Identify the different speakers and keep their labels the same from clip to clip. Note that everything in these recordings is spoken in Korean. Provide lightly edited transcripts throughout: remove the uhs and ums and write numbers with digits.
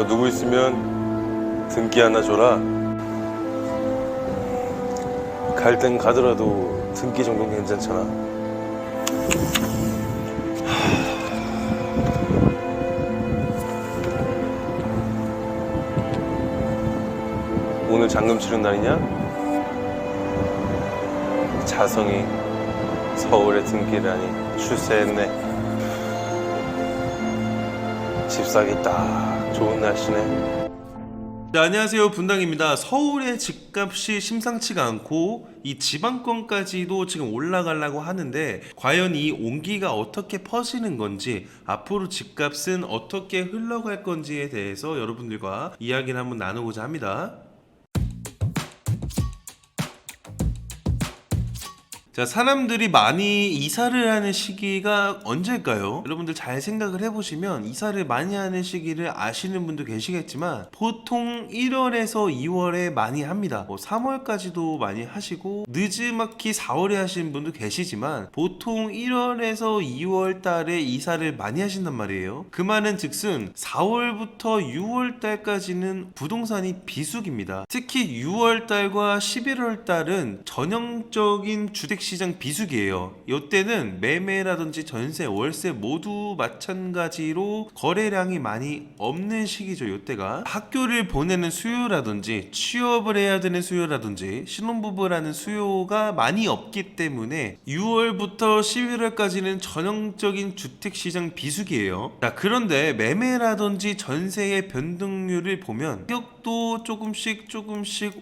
Speaker 1: 뭐 누구 있으면 등기 하나 줘라. 갈 땐 가더라도 등기 정도는 괜찮잖아. 오늘 잔금 치른 날이냐? 자성이 서울에 등기라니 출세했네. 집 사기 딱 좋은 날씨네.
Speaker 2: 네, 안녕하세요, 분당입니다. 서울의 집값이 심상치가 않고 이 지방권까지도 지금 올라가려고 하는데 과연 이 온기가 어떻게 퍼지는 건지, 앞으로 집값은 어떻게 흘러갈 건지에 대해서 여러분들과 이야기를 한번 나누고자 합니다. 자, 사람들이 많이 이사를 하는 시기가 언제일까요? 여러분들 잘 생각을 해보시면 이사를 많이 하는 시기를 아시는 분도 계시겠지만 보통 1월에서 2월에 많이 합니다. 3월까지도 많이 하시고 늦지막히 4월에 하시는 분도 계시지만 보통 1월에서 2월 달에 이사를 많이 하신단 말이에요. 그 말은 즉슨 4월부터 6월 달까지는 부동산이 비수기입니다. 특히 6월 달과 11월 달은 전형적인 주택시장 비수기예요. 이때는 매매라든지 전세, 월세 모두 마찬가지로 거래량이 많이 없는 시기죠. 이때가 학교를 보내는 수요라든지 취업을 해야 되는 수요라든지 신혼부부라는 수요가 많이 없기 때문에 6월부터 11월까지는 전형적인 주택시장 비수기예요. 자, 그런데 매매라든지 전세의 변동률을 보면 가격도 조금씩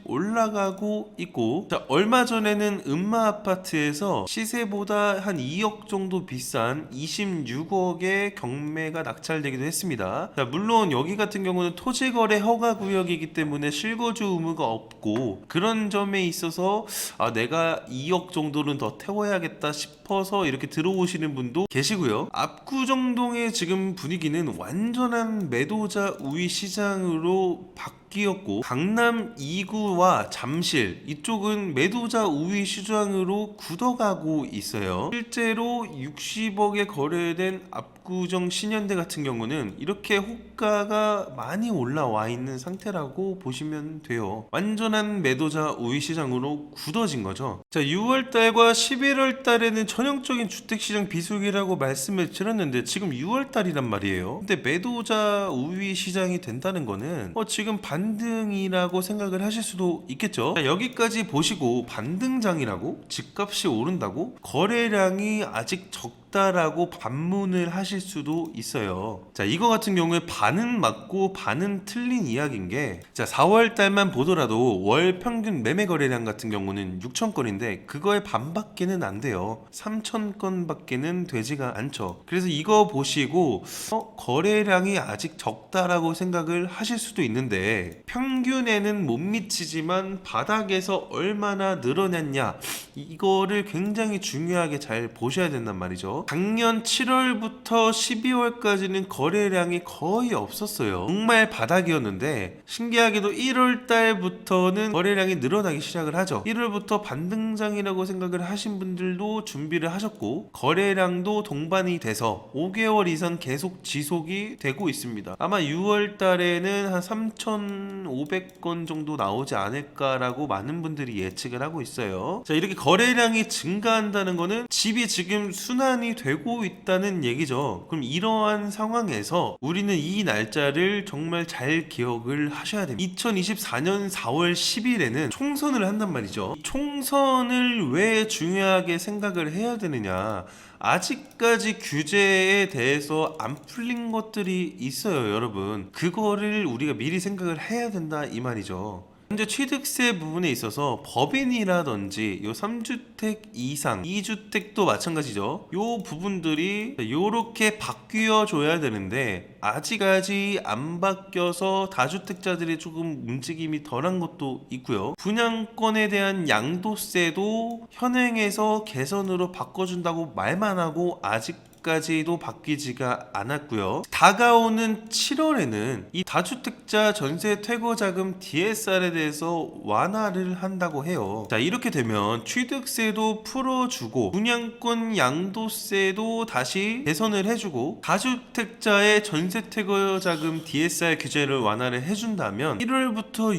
Speaker 2: 올라가고 있고, 자, 얼마 전에는 음마 아파트에서 시세보다 한 2억 정도 비싼 26억의 경매가 낙찰되기도 했습니다. 자, 물론 여기 같은 경우는 토지거래 허가구역이기 때문에 실거주 의무가 없고 그런 점에 있어서 내가 2억 정도는 더 태워야겠다 싶어서 이렇게 들어오시는 분도 계시고요. 압구정동의 지금 분위기는 완전한 매도자 우위 시장으로 바뀌었고, 강남 2구와 잠실 이쪽은 매도자 우위 시장으로 굳어가고 있어요. 실제로 60억에 거래된 압구정 신현대 같은 경우는 이렇게 호가가 많이 올라와 있는 상태라고 보시면 돼요. 완전한 매도자 우위 시장으로 굳어진 거죠. 자, 6월달과 11월달에는 전형적인 주택시장 비수기라고 말씀을 드렸는데 지금 6월달이란 말이에요. 근데 매도자 우위 시장이 된다는 거는 지금 반등이라고 생각을 하실 수도 있겠죠. 자, 여기까지 보시고 반등장이라고? 집값이 오른다고? 거래량이 아직 적다라고 반문을 하실 수도 있어요. 자, 이거 같은 경우에 반은 맞고 반은 틀린 이야기인 게, 자, 4월 달만 보더라도 월 평균 매매 거래량 같은 경우는 6천 건인데 그거의 반밖에는 안 돼요. 3천 건밖에는 되지가 않죠. 그래서 이거 보시고 거래량이 아직 적다라고 생각을 하실 수도 있는데, 평균에는 못 미치지만 바닥에서 얼마나 늘어났냐, 이거를 굉장히 중요하게 잘 보셔야 된단 말이죠. 작년 7월부터 12월까지는 거래량이 거의 없었어요. 정말 바닥이었는데 신기하게도 1월 달부터는 거래량이 늘어나기 시작을 하죠. 1월부터 반등장이라고 생각을 하신 분들도 준비를 하셨고 거래량도 동반이 돼서 5개월 이상 계속 지속이 되고 있습니다. 아마 6월 달에는 한 3,500건 정도 나오지 않을까라고 많은 분들이 예측을 하고 있어요. 자, 이렇게 거래량이 증가한다는 거는 집이 지금 순환이 되고 있다는 얘기죠. 그럼 이러한 상황에서 우리는 이 날짜를 정말 잘 기억을 하셔야 됩니다. 2024년 4월 10일에는 총선을 한단 말이죠. 총선을 왜 중요하게 생각을 해야 되느냐, 아직까지 규제에 대해서 안 풀린 것들이 있어요, 여러분. 그거를 우리가 미리 생각을 해야 된다 이 말이죠. 현재 취득세 부분에 있어서 법인이라든지 요 3주택 이상 2주택도 마찬가지죠. 요 부분들이 요렇게 바뀌어 줘야 되는데 아직까지 안 바뀌어서 다주택자들이 조금 움직임이 덜한 것도 있고요. 분양권에 대한 양도세도 현행에서 개선으로 바꿔준다고 말만 하고 아직 아직까지도 바뀌지가 않았고요. 다가오는 7월에는 이 다주택자 전세 퇴거 자금 DSR에 대해서 완화를 한다고 해요. 자, 이렇게 되면 취득세도 풀어주고 분양권 양도세도 다시 개선을 해주고 다주택자의 전세 퇴거 자금 DSR 규제를 완화를 해준다면 1월부터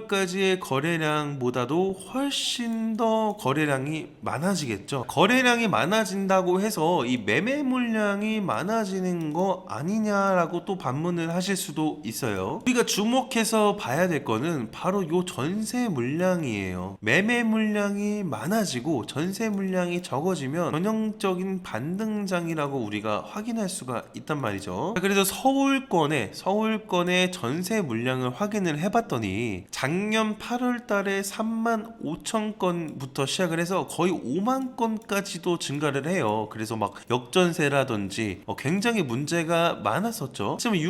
Speaker 2: 6월까지의 거래량보다도 훨씬 더 거래량이 많아지겠죠. 거래량이 많아진다고 해서 이 매매 물량이 많아지는 거 아니냐라고 또 반문을 하실 수도 있어요. 우리가 주목해서 봐야 될 거는 바로 요 전세 물량이에요. 매매 물량이 많아지고 전세 물량이 적어지면 전형적인 반등장이라고 우리가 확인할 수가 있단 말이죠. 그래서 서울권의 전세 물량을 확인을 해봤더니 작년 8월 달에 3만 5천 건부터 시작을 해서 거의 5만 건까지도 증가를 해요. 그래서 막 역전세라든지 굉장히 문제가 많았었죠. 하지만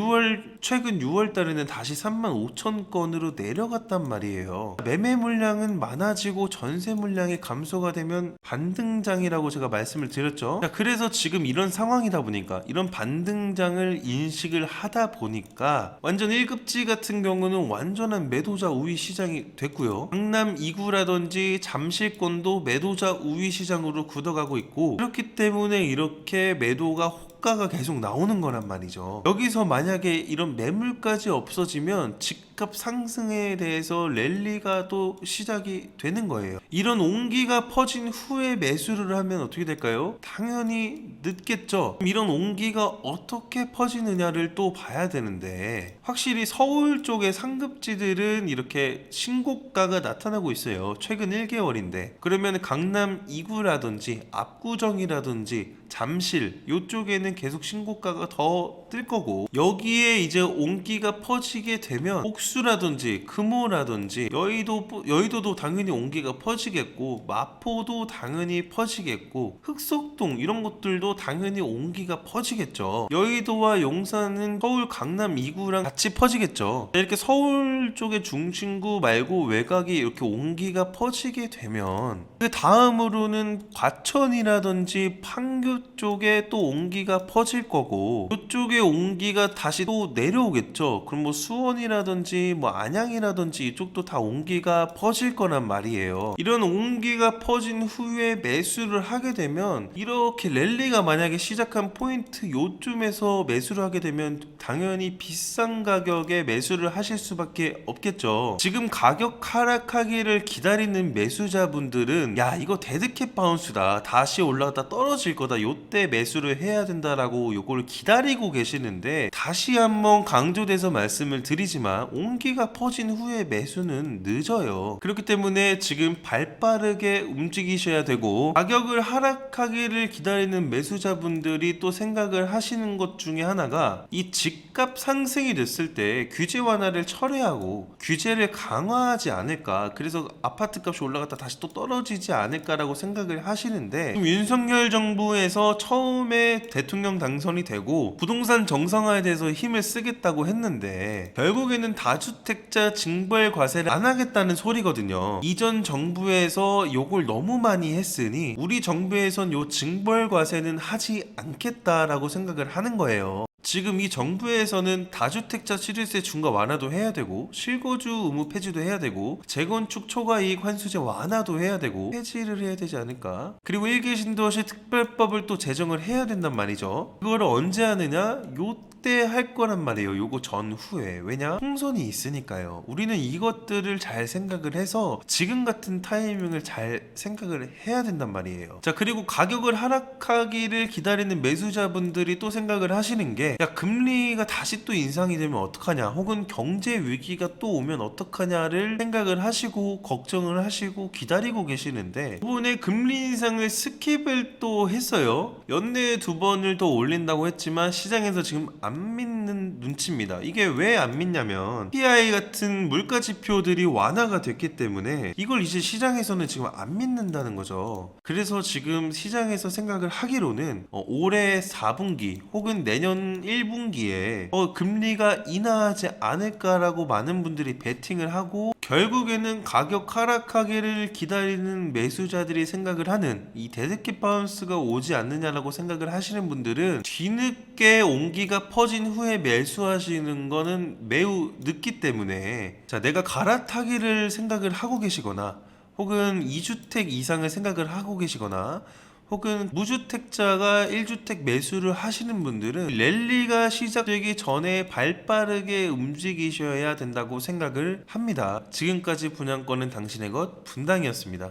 Speaker 2: 최근 6월 달에는 다시 3만 5천 건으로 내려갔단 말이에요. 매매 물량은 많아지고 전세 물량이 감소가 되면 반등장이라고 제가 말씀을 드렸죠. 그래서 지금 이런 상황이다 보니까 이런 반등장을 인식을 하다 보니까 완전 1급지 같은 경우는 완전한 매도자 우위 시장이 됐고요. 강남 2구라든지 잠실권도 매도자 우위 시장으로 굳어가고 있고, 그렇기 때문에 이렇게 매도가 호가가 계속 나오는 거란 말이죠. 여기서 만약에 이런 매물까지 없어지면 집값 상승에 대해서 랠리가 또 시작이 되는 거예요. 이런 온기가 퍼진 후에 매수를 하면 어떻게 될까요? 당연히 늦겠죠. 이런 온기가 어떻게 퍼지느냐를 또 봐야 되는데, 확실히 서울 쪽의 상급지들은 이렇게 신고가가 나타나고 있어요. 최근 1개월인데 그러면 강남 2구라든지 압구정이라든지 잠실 이쪽에는 계속 신고가가 더 뜰 거고, 여기에 이제 온기가 퍼지게 되면 옥수라든지 금호라든지 여의도도 당연히 온기가 퍼지겠고, 마포도 당연히 퍼지겠고, 흑석동 이런 것들도 당연히 온기가 퍼지겠죠. 여의도와 용산은 서울 강남 2구랑 같이 퍼지겠죠. 이렇게 서울 쪽의 중심구 말고 외곽이 이렇게 온기가 퍼지게 되면 그 다음으로는 과천이라든지 판교 쪽에 또 온기가 퍼질 거고, 이쪽에 온기가 다시 또 내려오겠죠. 그럼 뭐 수원이라든지 뭐 안양이라든지 이쪽도 다 온기가 퍼질 거란 말이에요. 이런 온기가 퍼진 후에 매수를 하게 되면, 이렇게 랠리가 만약에 시작한 포인트 요쯤에서 매수를 하게 되면 당연히 비싼 가격에 매수를 하실 수밖에 없겠죠. 지금 가격 하락하기를 기다리는 매수자분들은 야, 이거 데드캣 바운스다, 다시 올라갔다 떨어질 거다, 요때 매수를 해야 된다라고 요걸 기다리고 계시는데, 다시 한번 강조돼서 말씀을 드리지만 온기가 퍼진 후에 매수는 늦어요. 그렇기 때문에 지금 발빠르게 움직이셔야 되고, 가격을 하락하기를 기다리는 매수자분들이 또 생각을 하시는 것 중에 하나가, 이 집값 상승이 됐을 때 규제 완화를 철회하고 규제를 강화하지 않을까, 그래서 아파트 값이 올라갔다 다시 또 떨어지지 않을까라고 생각을 하시는데, 윤석열 정부에서 처음에 대통령 당선이 되고 부동산 정상화에 대해서 힘을 쓰겠다고 했는데 결국에는 다주택자 징벌 과세를 안 하겠다는 소리거든요. 이전 정부에서 요걸 너무 많이 했으니 우리 정부에선 요 징벌 과세는 하지 않겠다라고 생각을 하는 거예요. 지금 이 정부에서는 다주택자 실효세 중과 완화도 해야 되고, 실거주 의무 폐지도 해야 되고, 재건축 초과이익 환수제 완화도 해야 되고, 폐지를 해야 되지 않을까? 그리고 1기 신도시 특별법을 또 제정을 해야 된단 말이죠. 그거를 언제 하느냐? 요때 할 거란 말이에요. 요거 전후에. 왜냐? 총선이 있으니까요. 우리는 이것들을 잘 생각을 해서 지금 같은 타이밍을 잘 생각을 해야 된단 말이에요. 자, 그리고 가격을 하락하기를 기다리는 매수자분들이 또 생각을 하시는 게, 야, 금리가 다시 또 인상이 되면 어떡하냐, 혹은 경제 위기가 또 오면 어떡하냐를 생각을 하시고 걱정을 하시고 기다리고 계시는데, 이번에 금리 인상을 스킵을 또 했어요. 연내에 2번을 더 올린다고 했지만 시장에서 지금 안 믿는 눈치입니다. 이게 왜 안 믿냐면 PI 같은 물가 지표들이 완화가 됐기 때문에 이걸 이제 시장에서는 지금 안 믿는다는 거죠. 그래서 지금 시장에서 생각을 하기로는 올해 4분기 혹은 내년 1분기에 금리가 인하하지 않을까라고 많은 분들이 베팅을 하고 결국에는 가격 하락하기를 기다리는 매수자들이 생각을 하는 이 데드캣 바운스가 오지 않느냐라고 생각을 하시는 분들은 뒤늦게 온기가 퍼진 후에 매수하시는 거는 매우 늦기 때문에, 자, 내가 갈아타기를 생각을 하고 계시거나 혹은 2주택 이상을 생각을 하고 계시거나 혹은 무주택자가 1주택 매수를 하시는 분들은 랠리가 시작되기 전에 발빠르게 움직이셔야 된다고 생각을 합니다. 지금까지 분양권은 당신의 것 분당이었습니다.